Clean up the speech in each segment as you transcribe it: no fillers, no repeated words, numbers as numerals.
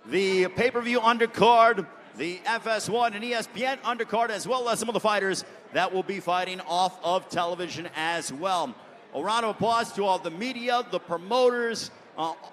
the pay-per-view undercard, the FS1 and ESPN undercard, as well as some of the fighters that will be fighting off of television as well. A round of applause to all the media, the promoters,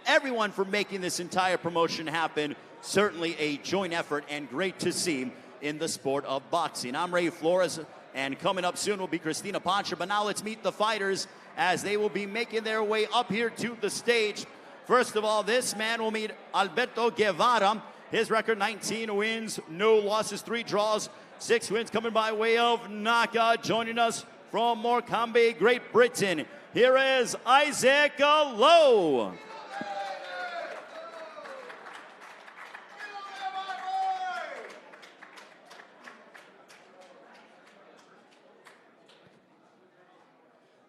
everyone for making this entire promotion happen. Certainly a joint effort and great to see in the sport of boxing. I'm Ray Flores, and coming up soon will be Christina Pancha. But now let's meet the fighters as they will be making their way up here to the stage. First of all, this man will meet Alberto Guevara. His record, 19 wins, no losses, 3 draws, 6 wins coming by way of knockout. Joining us from Morecambe, Great Britain, here is Isaac Lowe.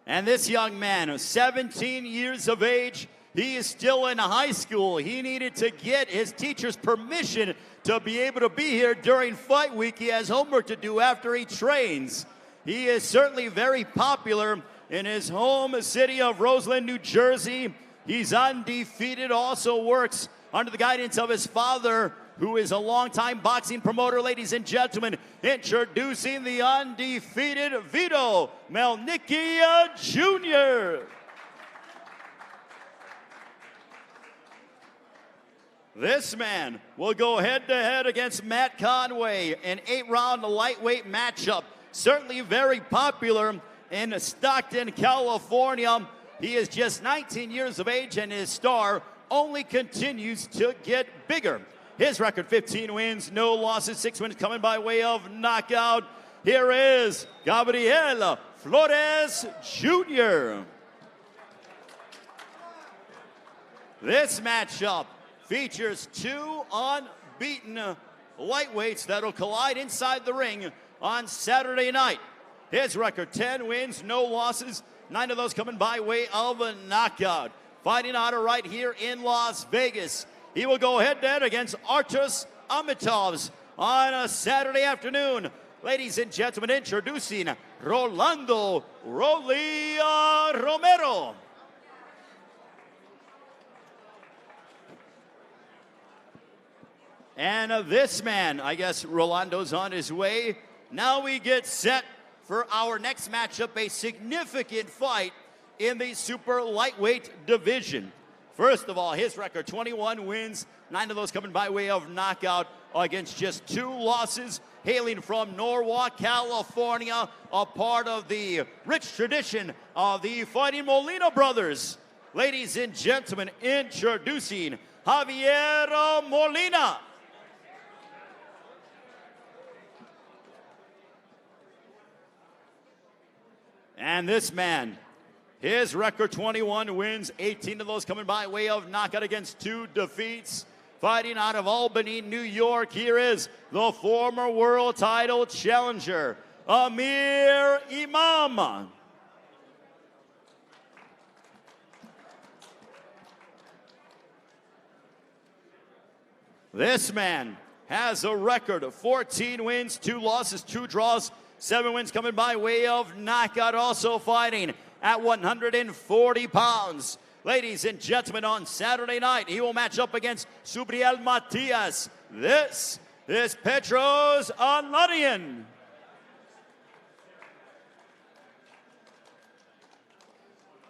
And this young man, 17 years of age, he is still in high school. He needed to get his teacher's permission to be able to be here during fight week. He has homework to do after he trains. He is certainly very popular in his home city of Roseland, New Jersey. He's undefeated, also works under the guidance of his father, who is a longtime boxing promoter. Ladies and gentlemen, introducing the undefeated Vito Melnicki Jr. This man will go head-to-head against Matt Conway, an 8-round lightweight matchup. Certainly very popular in Stockton, California. He is just 19 years of age, and his star only continues to get bigger. His record, 15 wins, no losses, 6 wins coming by way of knockout. Here is Gabriel Flores Jr. This matchup features 2 unbeaten lightweights that will collide inside the ring on Saturday night. His record, 10 wins, no losses, 9 of those coming by way of a knockout. Fighting out right here in Las Vegas. He will go head-to-head against Artur Amitovs on a Saturday afternoon. Ladies and gentlemen, introducing Rolando "Rolly" Romero. And this man, I guess Rolando's on his way. Now we get set for our next matchup, a significant fight in the super lightweight division. First of all, his record, 21 wins, 9 of those coming by way of knockout against just 2 losses, hailing from Norwalk, California, a part of the rich tradition of the Fighting Molina brothers. Ladies and gentlemen, introducing Javier Molina. And this man, his record, 21 wins, 18 of those coming by way of knockout against 2 defeats. Fighting out of Albany, New York, here is the former world title challenger, Amir Imam. This man has a record of 14 wins, 2 losses, 2 draws, 7 wins coming by way of knockout, also fighting at 140 pounds. Ladies and gentlemen, on Saturday night, he will match up against Subriel Matias. This is Petros Ananyan.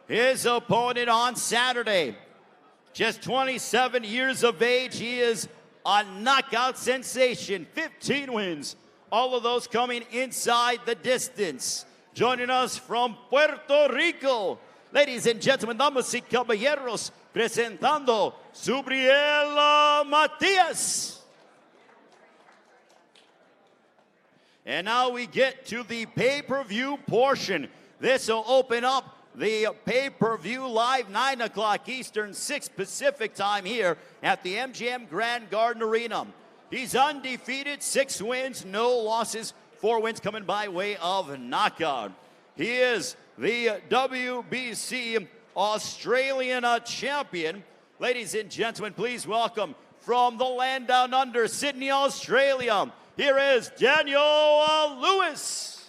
His opponent on Saturday, just 27 years of age. He is a knockout sensation, 15 wins. All of those coming inside the distance. Joining us from Puerto Rico, ladies and gentlemen, damas y caballeros, presentando Subriel Matias. And now we get to the pay-per-view portion. This will open up the pay-per-view live, 9 o'clock Eastern, 6 Pacific time here at the MGM Grand Garden Arena. He's undefeated, 6 wins, no losses, 4 wins coming by way of knockout. He is the WBC Australian champion. Ladies and gentlemen, please welcome from the land down under, Sydney, Australia, here is Daniel Lewis.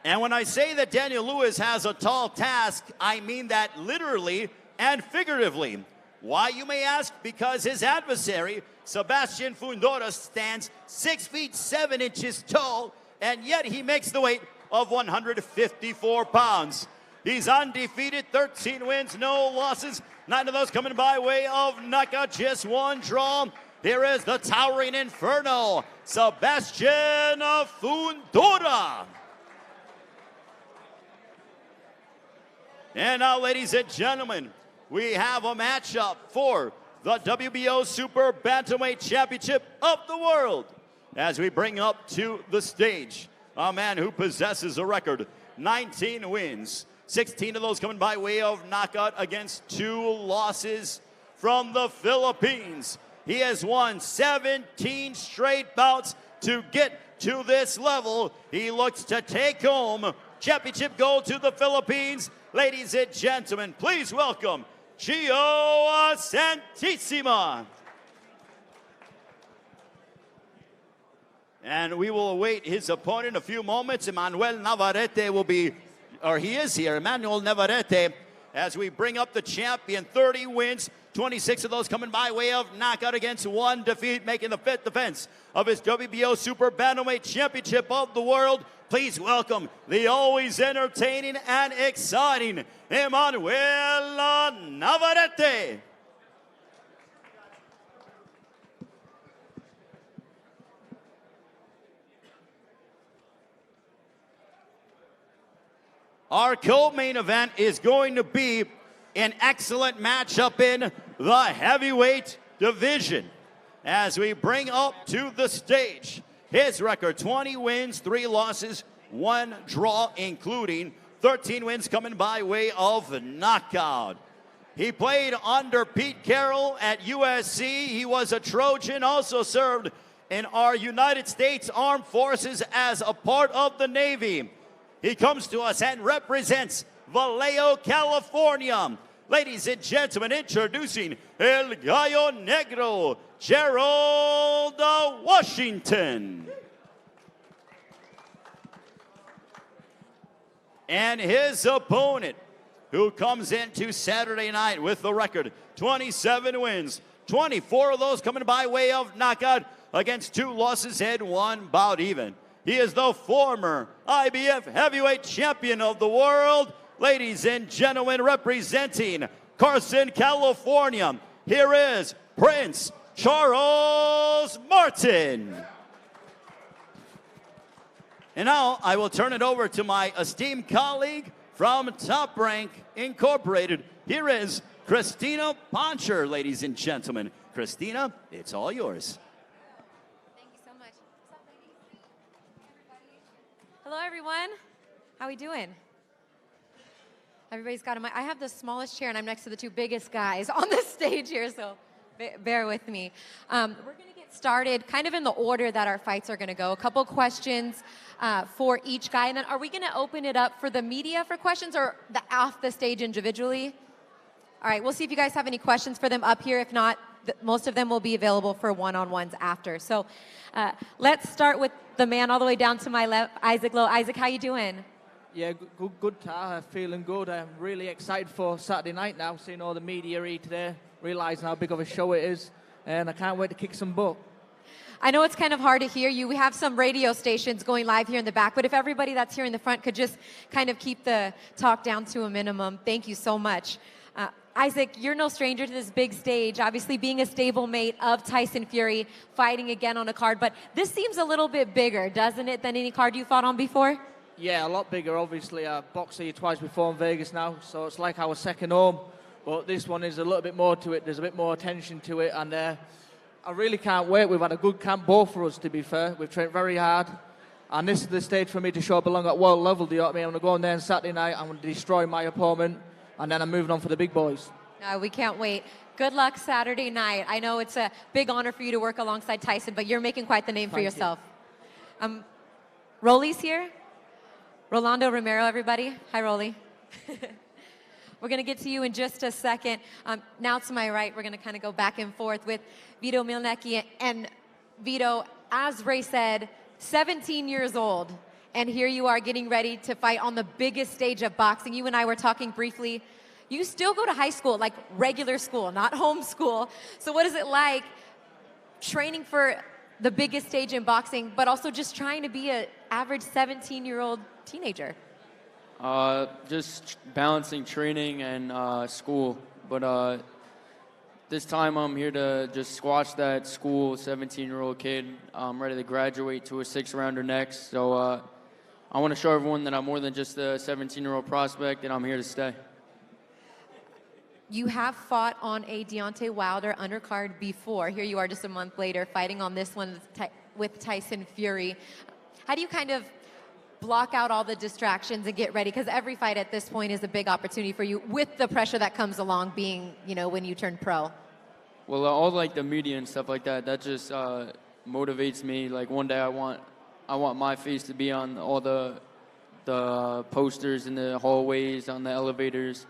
And when I say that Daniel Lewis has a tall task, I mean that literally. and figuratively. Why, you may ask? Because his adversary, Sebastian Fundora, stands 6 feet 7 inches tall, and yet he makes the weight of 154 pounds. He's undefeated, 13 wins, no losses, 9 of those coming by way of knockout, just 1 draw. Here is the towering inferno, Sebastian Fundora. And now, ladies and gentlemen, we have a matchup for the WBO Super Bantamweight Championship of the world. As we bring up to the stage a man who possesses a record 19 wins, 16 of those coming by way of knockout against 2 losses from the Philippines. He has won 17 straight bouts to get to this level. He looks to take home championship gold to the Philippines. Ladies and gentlemen, please welcome Gio Santissima. And we will await his opponent in a few moments. Emmanuel Navarrete will be, or he is here, Emmanuel Navarrete, as we bring up the champion. 30 wins, 26 of those coming by way of knockout against 1 defeat, making the 5th defense of his WBO Super Bantamweight Championship of the world. Please welcome the always entertaining and exciting Emmanuel Navarrete. Our co-main event is going to be an excellent matchup in the heavyweight division. As we bring up to the stage his record, 20 wins, 3 losses, 1 draw, including 13 wins coming by way of knockout. He played under Pete Carroll at USC. He was a Trojan, also served in our United States Armed Forces as a part of the Navy. He comes to us and represents Vallejo, California. Ladies and gentlemen, introducing El Gallo Negro, Gerald Washington. And his opponent, who comes into Saturday night with the record 27 wins, 24 of those coming by way of knockout against 2 losses and 1 bout even. He is the former IBF heavyweight champion of the world. Ladies and gentlemen, representing Carson, California, here is Prince Charles Martin. And now I will turn it over to my esteemed colleague from Top Rank Incorporated. Here is Christina Poncher, ladies and gentlemen. Christina, it's all yours. Thank you so much. What's up, ladies? Hello, everyone. How we doing? Everybody's got a mic. I have the smallest chair, and I'm next to the 2 biggest guys on the stage here, so bear with me. We're going to get started kind of in the order that our fights are going to go. A couple questions for each guy, and then are we going to open it up for the media for questions or off the stage individually? All right, we'll see if you guys have any questions for them up here. If not, most of them will be available for one-on-ones after. So let's start with the man all the way down to my left, Isaac Lowe. Isaac, how you doing? Yeah, good. Feeling good. I'm really excited for Saturday night now, seeing all the media here today, realizing how big of a show it is, and I can't wait to kick some butt. I know it's kind of hard to hear you. We have some radio stations going live here in the back, but if everybody that's here in the front could just kind of keep the talk down to a minimum. Thank you so much. Isaac, you're no stranger to this big stage, obviously being a stablemate of Tyson Fury, fighting again on a card, but this seems a little bit bigger, doesn't it, than any card you fought on before? Yeah, a lot bigger, obviously. I boxed here twice before in Vegas now, so it's like our second home. But this one is a little bit more to it. There's a bit more attention to it, and I really can't wait. We've had a good camp, both for us, to be fair. We've trained very hard, and this is the stage for me to show I belong at world level, do you know what I mean? I'm going to go in there on Saturday night, I'm going to destroy my opponent, and then I'm moving on for the big boys. We can't wait. Good luck Saturday night. I know it's a big honor for you to work alongside Tyson, but you're making quite the name for yourself. Rolly's here. Rolando Romero, everybody. Hi, Rolly. We're going to get to you in just a second. Now to my right, we're going to kind of go back and forth with Vito Mielnicki. And Vito, as Ray said, 17 years old. And here you are getting ready to fight on the biggest stage of boxing. You and I were talking briefly. You still go to high school, like regular school, not homeschool. So what is it like training for the biggest stage in boxing, but also just trying to be an average 17-year-old teenager? Just balancing training and school. But this time I'm here to just squash that school 17-year-old kid. I'm ready to graduate to a 6-rounder next. So I want to show everyone that I'm more than just a 17-year-old prospect, and I'm here to stay. You have fought on a Deontay Wilder undercard before. Here you are just a month later fighting on this one with Tyson Fury. How do you kind of block out all the distractions and get ready? Because every fight at this point is a big opportunity for you with the pressure that comes along being, when you turn pro. Well, all like the media and stuff like that, that just motivates me. Like one day I want my face to be on all the posters in the hallways, on the elevators.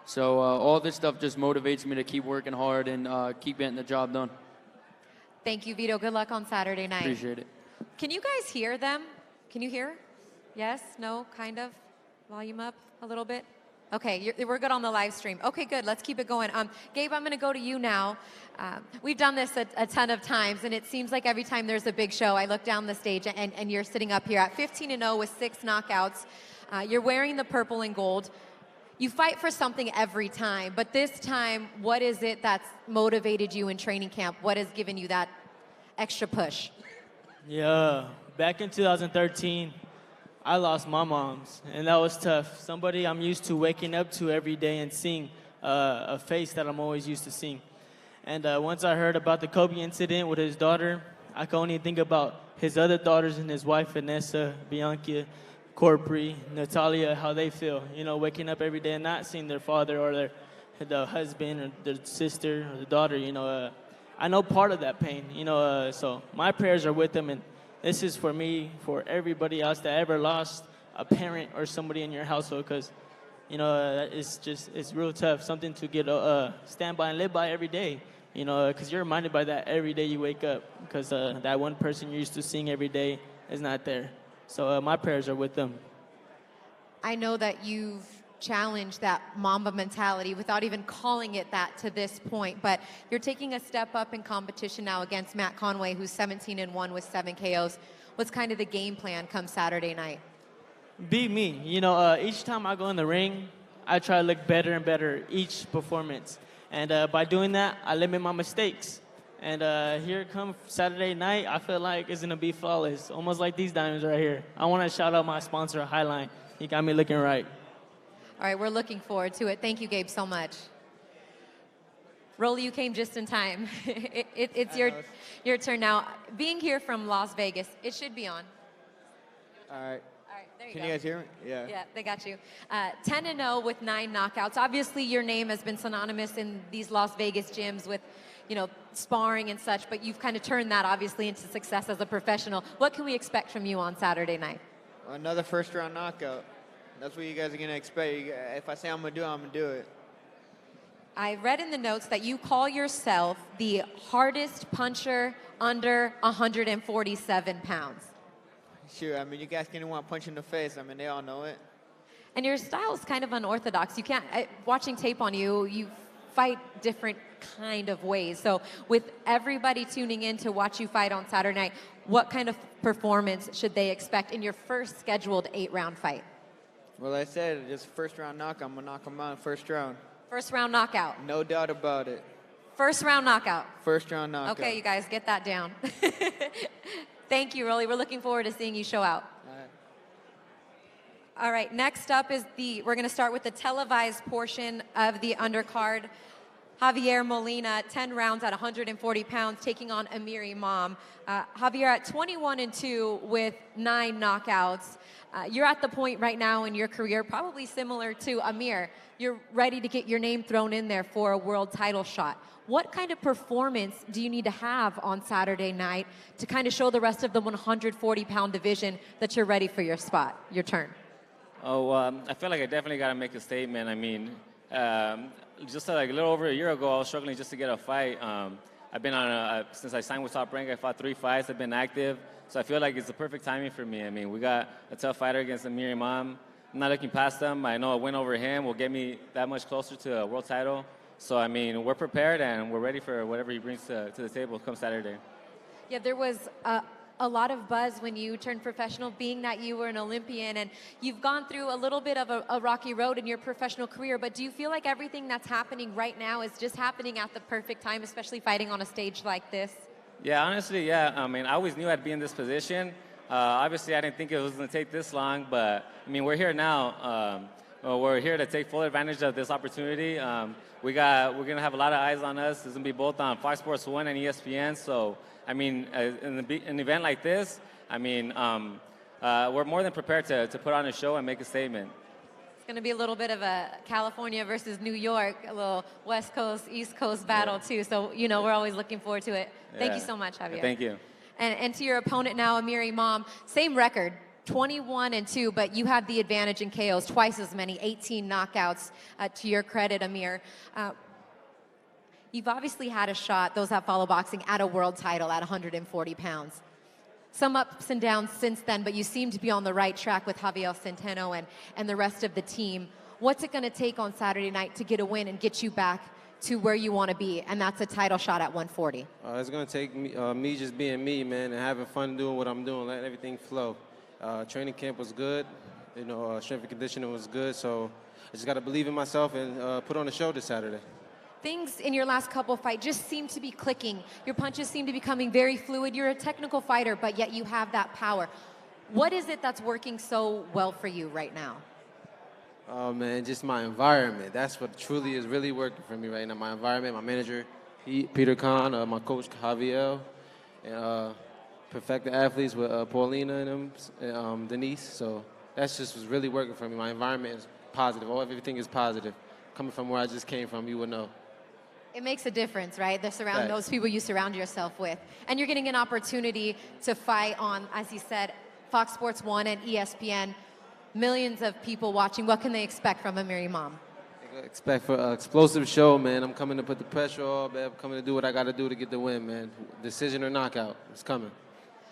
So all this stuff just motivates me to keep working hard and keep getting the job done. Thank you, Vito. Good luck on Saturday night. Appreciate it. Can you guys hear them? Can you hear? Yes? No? Kind of? Volume up a little bit? Okay, we're good on the live stream. Okay, good. Let's keep it going. Gabe, I'm going to go to you now. We've done this a ton of times, and it seems like every time there's a big show, I look down the stage, and you're sitting up here at 15-0 with 6 knockouts. You're wearing the purple and gold. You fight for something every time, but this time, what is it that's motivated you in training camp? What has given you that extra push? Yeah, back in 2013, I lost my mom's, and that was tough. Somebody I'm used to waking up to every day and seeing a face that I'm always used to seeing. And once I heard about the Kobe incident with his daughter, I could only think about his other daughters and his wife, Vanessa, Bianca, Corpri, Natalia, how they feel, waking up every day and not seeing their father or the husband or their sister or the daughter, I know part of that pain, so my prayers are with them, and this is for me, for everybody else that ever lost a parent or somebody in your household, because, it's real tough, something to get stand by and live by every day, because you're reminded by that every day you wake up, because that one person you're used to seeing every day is not there. So my prayers are with them. I know that you've challenged that Mamba mentality without even calling it that to this point, but you're taking a step up in competition now against Matt Conway, who's 17-1 with 7 KOs. What's kind of the game plan come Saturday night? Beat me. Each time I go in the ring, I try to look better and better each performance. And by doing that, I limit my mistakes. And here come Saturday night, I feel like it's going to be flawless, almost like these diamonds right here. I want to shout out my sponsor, Highline. He got me looking right. All right, we're looking forward to it. Thank you, Gabe, so much. Rolly, you came just in time. It's your turn now. Being here from Las Vegas, it should be on. All right. There you Can go. you guys hear me? Yeah. Yeah, they got you. 10-0 with 9 knockouts. Obviously, your name has been synonymous in these Las Vegas gyms with, sparring and such, but you've kind of turned that, obviously, into success as a professional. What can we expect from you on Saturday night? Another first-round knockout. That's what you guys are going to expect. If I say I'm going to do it, I'm going to do it. I read in the notes that you call yourself the hardest puncher under 147 pounds. Sure, you guys can want to punch in the face. They all know it. And your style is kind of unorthodox. You can't, watching tape on you, you fight different kind of ways. So with everybody tuning in to watch you fight on Saturday night, what kind of performance should they expect in your first scheduled 8-round fight? Well, I said, just first-round knockout. I'm going to knock him out first round. First round knockout. No doubt about it. First round knockout. First round knockout. Okay, you guys, get that down. Thank you, Rolly. We're looking forward to seeing you show out. All right, next up is we're going to start with the televised portion of the undercard. Javier Molina, 10 rounds at 140 pounds, taking on Imam. Javier at 21-2 with 9 knockouts. You're at the point right now in your career, probably similar to Amir. You're ready to get your name thrown in there for a world title shot. What kind of performance do you need to have on Saturday night to kind of show the rest of the 140-pound division that you're ready for your spot, your turn? I feel like I definitely got to make a statement. Just like a little over a year ago, I was struggling just to get a fight. I've been on since I signed with Top Rank, I fought 3 fights. I've been active, so I feel like it's the perfect timing for me. We got a tough fighter against Amir Imam. I'm not looking past him. I know a win over him will get me that much closer to a world title. So, I mean, we're prepared and we're ready for whatever he brings to the table come Saturday. Yeah, there was a lot of buzz when you turned professional, being that you were an Olympian, and you've gone through a little bit of a rocky road in your professional career, but do you feel like everything that's happening right now is just happening at the perfect time, especially fighting on a stage like this? Yeah, honestly, yeah. I mean, I always knew I'd be in this position. Obviously, I didn't think it was going to take this long, but, I mean, we're here now. We're here to take full advantage of this opportunity. We're going to have a lot of eyes on us. It's going to be both on Fox Sports 1 and ESPN, so I mean, in an event like this, I mean, we're more than prepared to put on a show and make a statement. It's going to be a little bit of a California versus New York, a little West Coast, East Coast battle too. So, you know, we're always looking forward to it. Thank you so much, Javier. Thank you. And to your opponent now, Imam, same record, 21-2, but you have the advantage in KOs, twice as many, 18 knockouts. To your credit, Amir. You've obviously had a shot, those that follow boxing, at a world title at 140 pounds. Some ups and downs since then, but you seem to be on the right track with Javier Centeno and the rest of the team. What's it going to take on Saturday night to get a win and get you back to where you want to be, and that's a title shot at 140? It's going to take me just being me, man, and having fun doing what I'm doing, letting everything flow. Training camp was good. You know, strength and conditioning was good, so I just got to believe in myself and put on a show this Saturday. Things in your last couple fights just seem to be clicking. Your punches seem to be becoming very fluid. You're a technical fighter, but yet you have that power. What is it that's working so well for you right now? Oh, man, just my environment. That's what truly is really working for me right now. My environment, my manager, Peter Khan, my coach, Javier, and perfect the athletes with Paulina and them, and Denise. So that's just what's really working for me. My environment is positive. Everything is positive. Coming from where I just came from, you would know. It makes a difference, right? Those people you surround yourself with. And you're getting an opportunity to fight on, as you said, Fox Sports 1 and ESPN. Millions of people watching. What can they expect from Amir Imam? Expect for an explosive show, man. I'm coming to put the pressure on, man. I'm coming to do what I got to do to get the win, man. Decision or knockout. It's coming.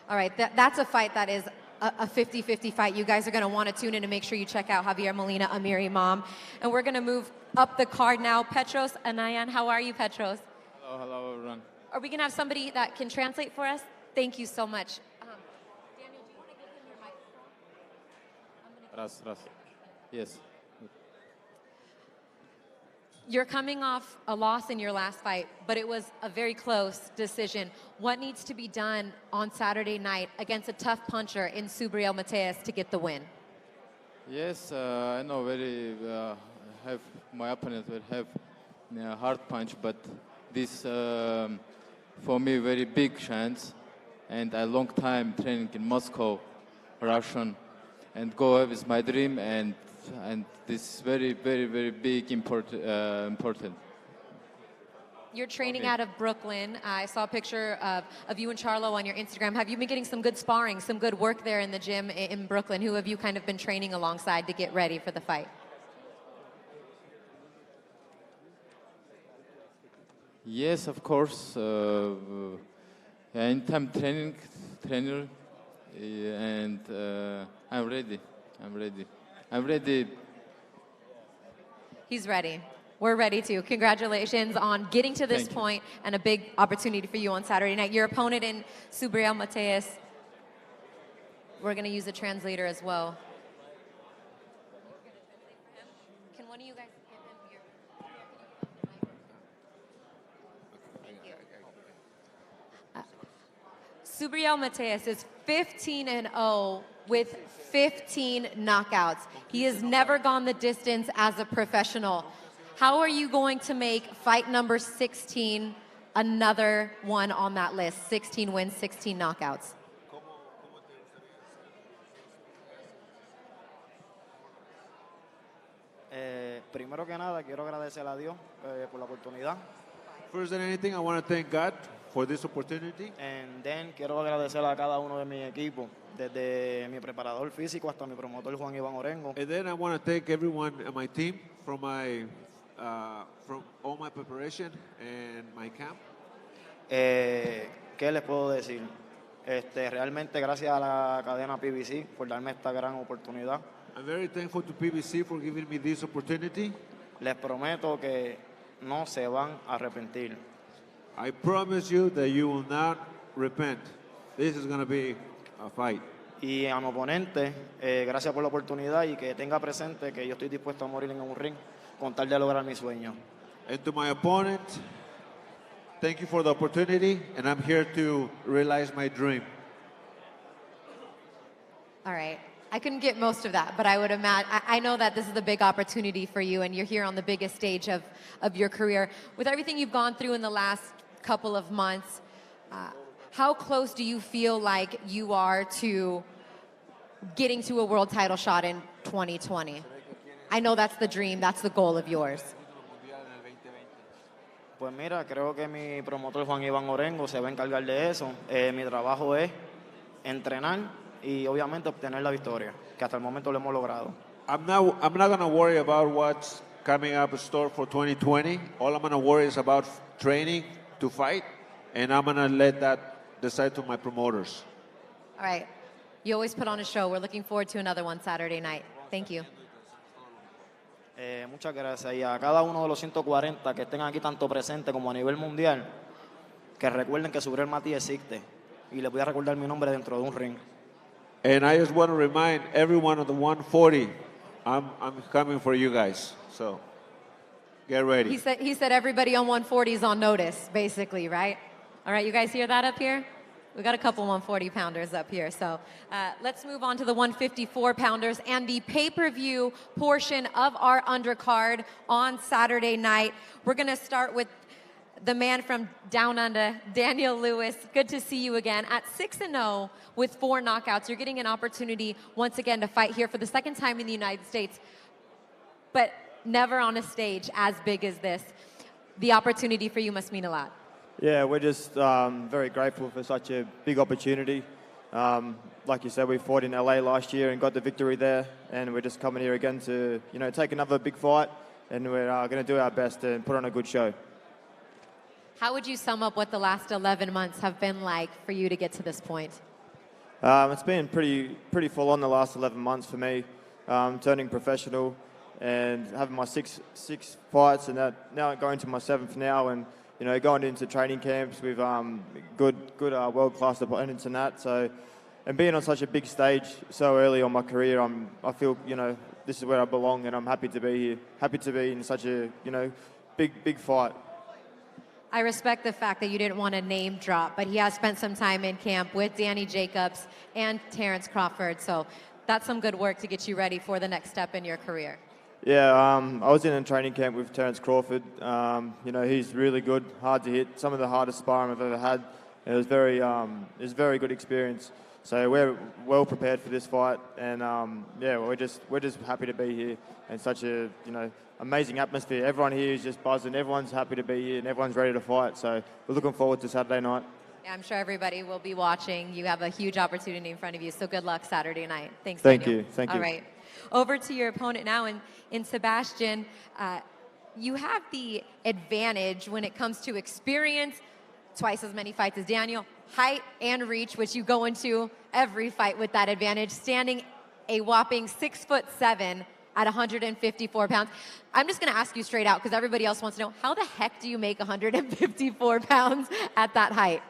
All right, that's a fight that is a 50-50 fight. You guys are going to want to tune in and make sure you check out Javier Molina, Amir Imam. And we're going to move up the card now. Petros Ananyan, how are you, Petros? Hello, everyone. Are we going to have somebody that can translate for us? Thank you so much. Daniel, do you want to give him your microphone? Yes. You're coming off a loss in your last fight, but it was a very close decision. What needs to be done on Saturday night against a tough puncher in Subriel Matias to get the win? Yes, I know have my opponent will have a hard punch, but this for me very big chance, and a long time training in Moscow, Russian, and go with my dream, and this is very, very, very big, important. You're training out of Brooklyn. I saw a picture of you and Charlo on your Instagram. Have you been getting some good sparring, some good work there in the gym in Brooklyn? Who have you kind of been training alongside to get ready for the fight? Yes, of course. Anytime trainer, and I'm ready. He's ready. We're ready too. Congratulations on getting to this point and a big opportunity for you on Saturday night. Your opponent in Subriel Matias, we're going to use a translator as well. Can one of you guys give him your... Thank you. Subriel Matias is 15-0 with 15 knockouts. He has never gone the distance as a professional. How are you going to make fight number 16 another one on that list? 16 wins, 16 knockouts. Primero que nada, quiero agradecer a Dios por la oportunidad. First than anything, I want to thank God for this opportunity. And then quiero agradecer a cada uno de mi equipo, desde mi preparador físico hasta mi promotor Juan Iván Orengo. And then I want to thank everyone on my team from all my preparation and my camp. ¿Qué les puedo decir? Realmente gracias a la cadena PBC por darme esta gran oportunidad. I'm very thankful to PBC for giving me this opportunity. Les prometo que no se van a arrepentir. I promise you that you will not repent. This is going to be a fight. Y a mi oponente, gracias por la oportunidad y que tenga presente que yo estoy dispuesto a morir en un ring con tal de lograr mi sueño. And to my opponent, thank you for the opportunity, and I'm here to realize my dream. All right. I couldn't get most of that, but I would imagine, I know that this is a big opportunity for you, and you're here on the biggest stage of your career. With everything you've gone through in the last couple of months, how close do you feel like you are to getting to a world title shot in 2020? I know that's the dream, that's the goal of yours. Pues mira, creo que mi promotor Juan Iván Orengo se va a encargar de eso. Mi trabajo es entrenar y obviamente obtener la victoria, que hasta el momento lo hemos logrado. I'm not going to worry about what's coming up in store for 2020. All I'm going to worry is about training to fight, and I'm going to let that decide to my promoters. All right. You always put on a show. We're looking forward to another one Saturday night. Thank you. Muchas gracias. Y a cada uno de los 140 que estén aquí tanto presente como a nivel mundial, que recuerden que sobre el Matias existe y les voy a recordar mi nombre dentro de un ring. And I just want to remind everyone of the 140, I'm coming for you guys. So get ready. He said everybody on 140 is on notice, basically, right? All right, you guys hear that up here? We got a couple 140-pounders up here. So let's move on to the 154-pounders and the pay-per-view portion of our undercard on Saturday night. We're going to start with the man from Down Under, Daniel Lewis. Good to see you again. At 6-0 with 4 knockouts, you're getting an opportunity once again to fight here for the second time in the United States, but never on a stage as big as this. The opportunity for you must mean a lot. Yeah, we're just very grateful for such a big opportunity. Like you said, we fought in LA last year and got the victory there, and we're just coming here again to, take another big fight, and we're going to do our best to put on a good show. How would you sum up what the last 11 months have been like for you to get to this point? It's been pretty full on the last 11 months for me, turning professional and having my six fights, and now going to my 7th now, and going into training camps with good world-class opponents and that. So, and being on such a big stage so early on my career, I feel this is where I belong, and I'm happy to be here. Happy to be in such a big fight. I respect the fact that you didn't want to name drop, but he has spent some time in camp with Danny Jacobs and Terrence Crawford. So that's some good work to get you ready for the next step in your career. Yeah, I was in a training camp with Terrence Crawford. He's really good, hard to hit, some of the hardest sparring I've ever had. It was a very good experience. So we're well prepared for this fight, and we're just happy to be here, and such a amazing atmosphere. Everyone here is just buzzing. Everyone's happy to be here, and everyone's ready to fight. So we're looking forward to Saturday night. Yeah, I'm sure everybody will be watching. You have a huge opportunity in front of you, so good luck Saturday night. Thanks, Thank Daniel. you. Thank you. All right. Over to your opponent now, in Sebastian. You have the advantage when it comes to experience, twice as many fights as Daniel, height and reach, which you go into every fight with that advantage, standing a whopping 6'7" at 154 pounds. I'm just going to ask you straight out, because everybody else wants to know, how the heck do you make 154 pounds at that height?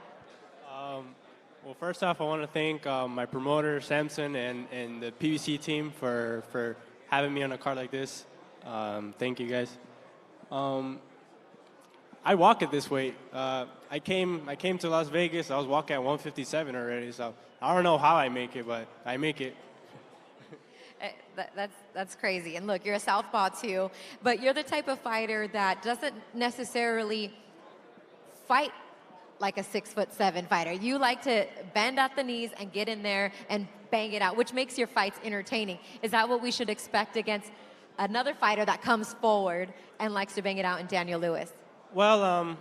Well, first off, I want to thank my promoter, Samson, and the PBC team for having me on a card like this. Thank you, guys. I walk at this weight. I came to Las Vegas. I was walking at 157 already, so I don't know how I make it, but I make it. That's crazy. And look, you're a southpaw too, but you're the type of fighter that doesn't necessarily fight like a 6'7" fighter. You like to bend at the knees and get in there and bang it out, which makes your fights entertaining. Is that what we should expect against another fighter that comes forward and likes to bang it out in Daniel Lewis? Well,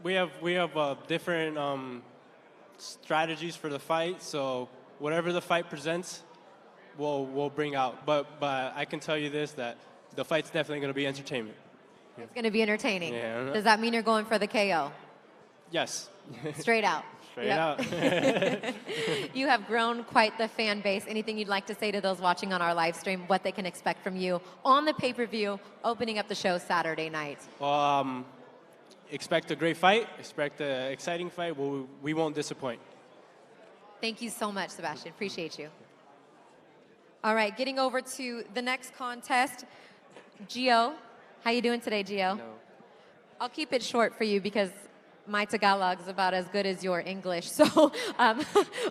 we have different strategies for the fight, so whatever the fight presents, we'll bring out. But I can tell you this, that the fight's definitely going to be entertainment. It's going to be entertaining. Yeah. Does that mean you're going for the KO? Yes. Straight out. Straight up. You have grown quite the fan base. Anything you'd like to say to those watching on our live stream, what they can expect from you on the pay-per-view, opening up the show Saturday night? Well, expect a great fight. Expect an exciting fight. We won't disappoint. Thank you so much, Sebastian. Appreciate you. All right, getting over to the next contest. Gio, how you doing today, Gio? Hello. I'll keep it short for you because my Tagalog is about as good as your English. So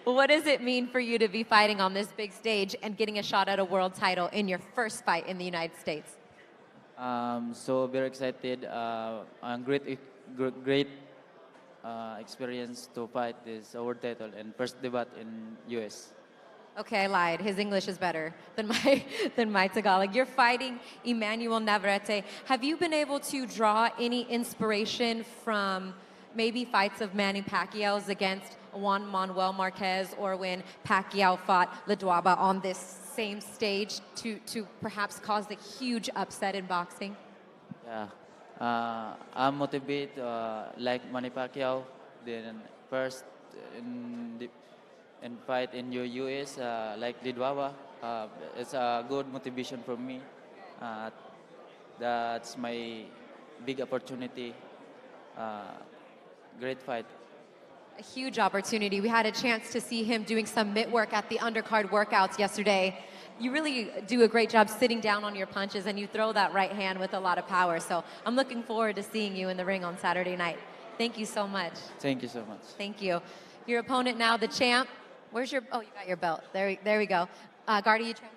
what does it mean for you to be fighting on this big stage and getting a shot at a world title in your first fight in the United States? So very excited. And great experience to fight this world title and first debut in US. Okay, I lied. His English is better than my Tagalog. You're fighting Emmanuel Navarrete. Have you been able to draw any inspiration from maybe fights of Manny Pacquiao's against Juan Manuel Marquez, or when Pacquiao fought Ledwaba on this same stage to perhaps cause a huge upset in boxing? Yeah, I'm motivated like Manny Pacquiao. Then first and fight in your US like Ledwaba. It's a good motivation for me. That's my big opportunity. Great fight. A huge opportunity. We had a chance to see him doing some mitt work at the undercard workouts yesterday. You really do a great job sitting down on your punches, and you throw that right hand with a lot of power. So I'm looking forward to seeing you in the ring on Saturday night. Thank you so much. Thank you so much. Thank you. Your opponent now, the champ. Where's your, oh, you got your belt. There we go. Gardy, you translate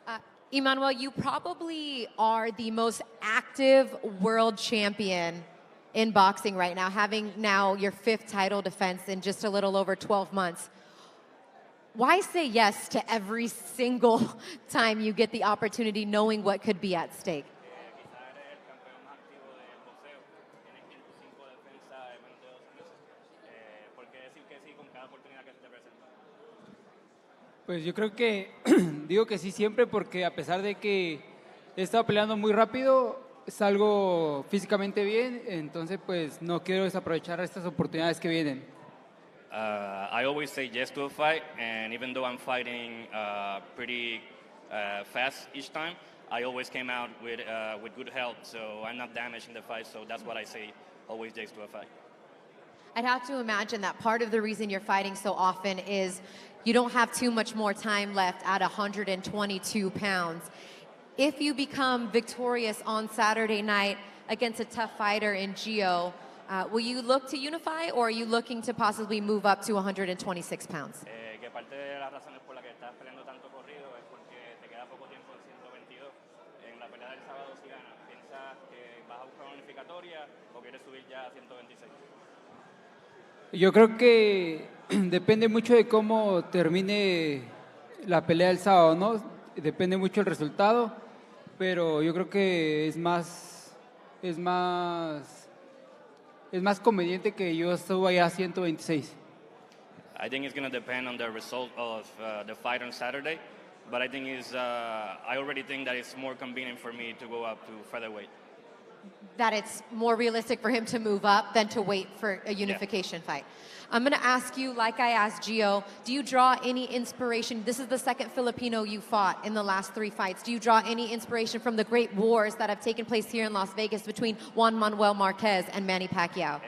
for us. Emmanuel, you probably are the most active world champion in boxing right now, having now your 5th title defense in just a little over 12 months. Why say yes to every single time you get the opportunity, knowing what could be at stake? Pues yo creo que digo que sí siempre, porque a pesar de que he estado peleando muy rápido, salgo físicamente bien, entonces pues no quiero desaprovechar estas oportunidades que vienen. I always say yes to a fight, and even though I'm fighting pretty fast each time, I always came out with good health, so I'm not damaged in the fight, so that's what I say, always yes to a fight. I'd have to imagine that part of the reason you're fighting so often is you don't have too much more time left at 122 pounds. If you become victorious on Saturday night against a tough fighter in Gio, will you look to unify, or are you looking to possibly move up to 126 pounds? Que parte de las razones por las que estás peleando tanto corrido es porque te queda poco tiempo en 122. En la pelea del sábado, si ganas, ¿piensas que vas a buscar una unificatoria o quieres subir ya a 126? Yo creo que depende mucho de cómo termine la pelea del sábado, ¿no? Depende mucho el resultado, pero yo creo que es más conveniente que yo suba ya a 126. I think it's going to depend on the result of the fight on Saturday, but I think I already think that it's more convenient for me to go up to featherweight. That it's more realistic for him to move up than to wait for a unification fight. I'm going to ask you, like I asked Gio, do you draw any inspiration? This is the second Filipino you fought in the last 3 fights. Do you draw any inspiration from the great wars that have taken place here in Las Vegas between Juan Manuel Marquez and Manny Pacquiao?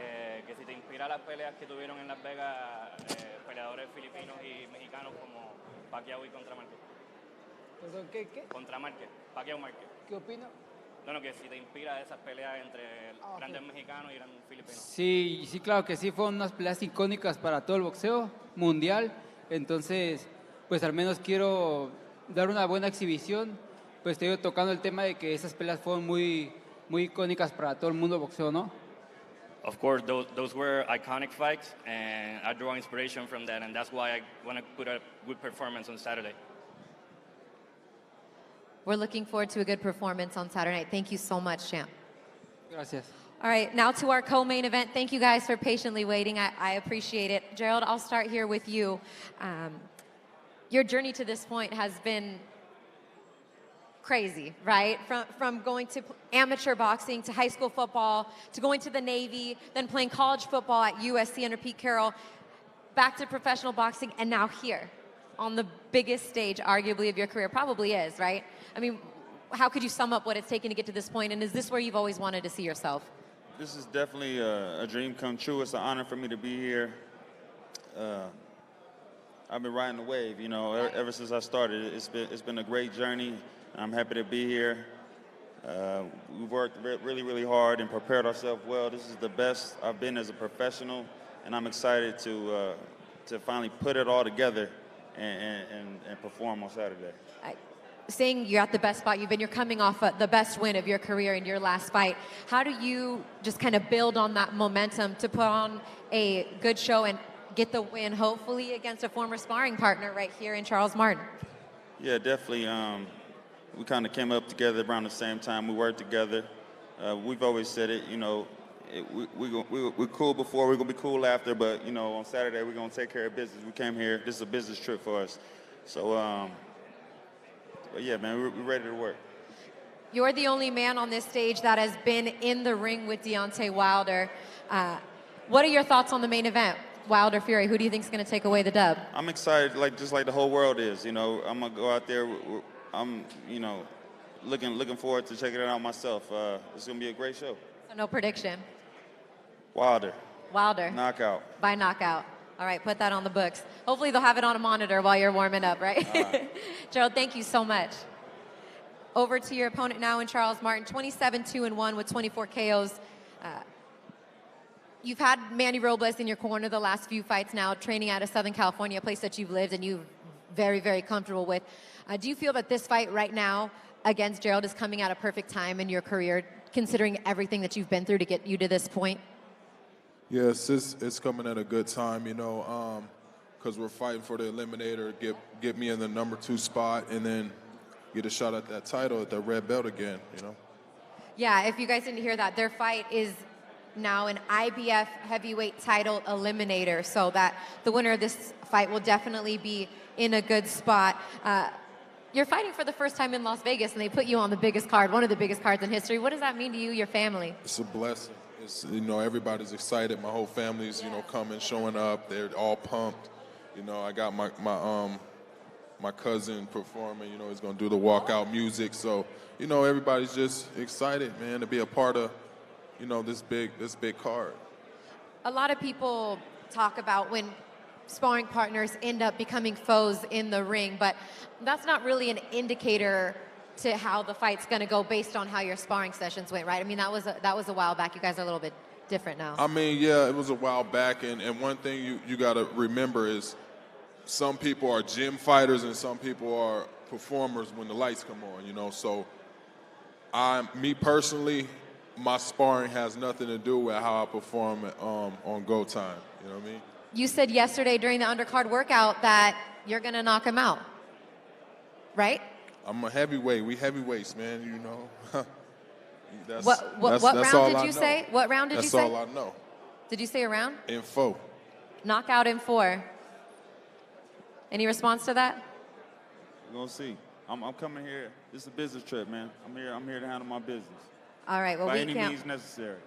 Que si te inspira las peleas que tuvieron en Las Vegas peleadores filipinos y mexicanos como Pacquiao y contra Márquez. Perdón, ¿qué? Contra Márquez, Pacquiao Márquez. ¿Qué opino? No, que si te inspira esas peleas entre grandes mexicanos y grandes filipinos. Sí, claro que sí, fueron unas peleas icónicas para todo el boxeo mundial, entonces pues al menos quiero dar una buena exhibición, pues estoy tocando el tema de que esas peleas fueron muy icónicas para todo el mundo del boxeo, ¿no? Of course, those were iconic fights, and I draw inspiration from that, and that's why I want to put a good performance on Saturday. We're looking forward to a good performance on Saturday night. Thank you so much, champ. Gracias. All right, now to our co-main event. Thank you guys for patiently waiting. I appreciate it. Gerald, I'll start here with you. Your journey to this point has been crazy, right? From going to amateur boxing to high school football to going to the Navy, then playing college football at USC under Pete Carroll. back to professional boxing, and now here on the biggest stage, arguably, of your career. Probably is, right? I mean, how could you sum up what it's taken to get to this point, and is this where you've always wanted to see yourself? This is definitely a dream come true. It's an honor for me to be here. I've been riding the wave, you know, ever since I started. It's been a great journey. I'm happy to be here. We've worked really, really hard and prepared ourselves well. This is the best I've been as a professional, and I'm excited to finally put it all together and perform on Saturday. Saying you're at the best spot you've been, you're coming off the best win of your career in your last fight. How do you just kind of build on that momentum to put on a good show and get the win, hopefully, against a former sparring partner right here in Charles Martin? Yeah, definitely. We kind of came up together around the same time. We worked together. We've always said it, you know, we're cool before, we're going to be cool after, but, you know, on Saturday, we're going to take care of business. We came here. This is a business trip for us. So, but yeah, man, we're ready to work. You're the only man on this stage that has been in the ring with Deontay Wilder. What are your thoughts on the main event? Wilder Fury, who do you think is going to take away the dub? I'm excited, just like the whole world is. You know, I'm gonna go out there. I'm, you know, looking forward to checking it out myself. It's gonna be a great show. So no prediction. Wilder. Wilder. Knockout. By knockout. All right, put that on the books. Hopefully they'll have it on a monitor while you're warming up, right? Gerald, thank you so much. Over to your opponent now in Charles Martin, 27-2-1 with 24 KOs. You've had Manny Robles in your corner the last few fights now, training out of Southern California, a place that you've lived and you're very, very comfortable with. Do you feel that this fight right now against Gerald is coming at a perfect time in your career, considering everything that you've been through to get you to this point? Yes, it's coming at a good time, you know, because we're fighting for the eliminator, get me in the #2 spot, and then get a shot at that title, at the red belt again, you know. Yeah, if you guys didn't hear that, their fight is now an IBF heavyweight title eliminator, so that the winner of this fight will definitely be in a good spot. You're fighting for the first time in Las Vegas, and they put you on the biggest card, one of the biggest cards in history. What does that mean to you, your family? It's a blessing. It's, you know, everybody's excited. My whole family's, you know, coming, showing up. They're all pumped. You know, I got my cousin performing. You know, he's gonna do the walkout music. So, you know, everybody's just excited, man, to be a part of, you know, this big card. A lot of people talk about when sparring partners end up becoming foes in the ring, but that's not really an indicator to how the fight's going to go based on how your sparring sessions went, right? I mean, that was a while back. You guys are a little bit different now. I mean, yeah, it was a while back, and one thing you got to remember is some people are gym fighters and some people are performers when the lights come on, you know. So me personally, my sparring has nothing to do with how I perform on go time, you know what I mean? You said yesterday during the undercard workout that you're going to knock him out, right? I'm a heavyweight. We heavyweights, man, you know. What round did you say? What round did you say? That's all I know. Did you say a round? In 4. Knockout in 4. Any response to that? We're gonna see. I'm coming here. This is a business trip, man. I'm here to handle my business. All right. Well, by any means necessary.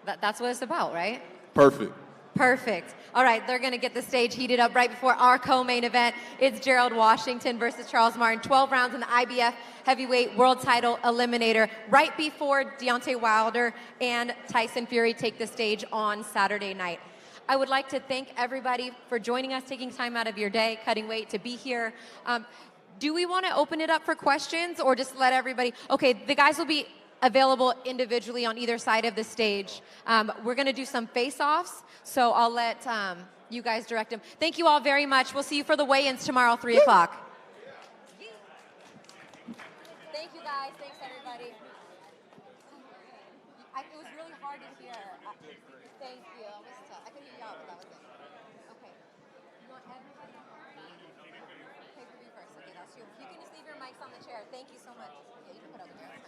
That's what it's about, right? Perfect. Perfect. All right, they're going to get the stage heated up right before our co-main event. It's Gerald Washington versus Charles Martin. 12 rounds in the IBF heavyweight world title eliminator right before Deontay Wilder and Tyson Fury take the stage on Saturday night. I would like to thank everybody for joining us, taking time out of your day, cutting weight to be here. Do we want to open it up for questions or just let everybody? Okay, the guys will be available individually on either side of the stage. We're going to do some face-offs, so I'll let you guys direct them. Thank you all very much. We'll see you for the weigh-ins tomorrow, 3 o'clock. Thank you, guys. Thanks, everybody. It was really hard to hear. Thank you. It was tough. I couldn't hear y'all, but that was it. Okay. You want everybody on pay-per-view first. Okay, that's you. You can just leave your mics on the chair. Thank you so much. Yeah, you can put up the chair.